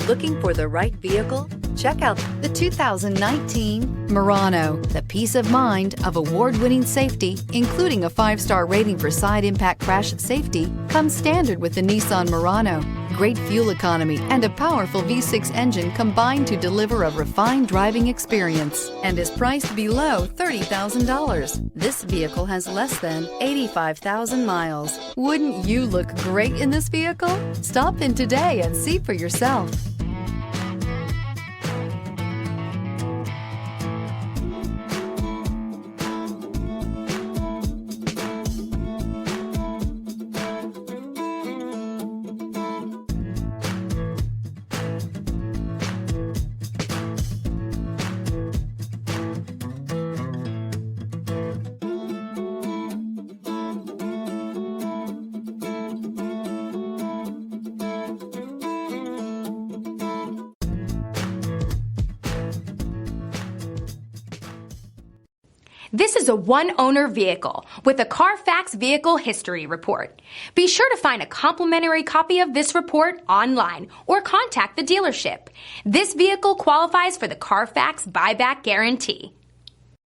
Looking for the right vehicle? Check out the 2019 Murano. The peace of mind of award-winning safety, including a 5-star rating for side impact crash safety, comes standard with the Nissan Murano. Great fuel economy and a powerful V6 engine combine to deliver a refined driving experience and is priced below $30,000. This vehicle has less than 85,000 miles. Wouldn't you look great in this vehicle? Stop in today and see for yourself. This is a one-owner vehicle with a Carfax Vehicle History Report. Be sure to find a complimentary copy of this report online or contact the dealership. This vehicle qualifies for the Carfax Buyback Guarantee.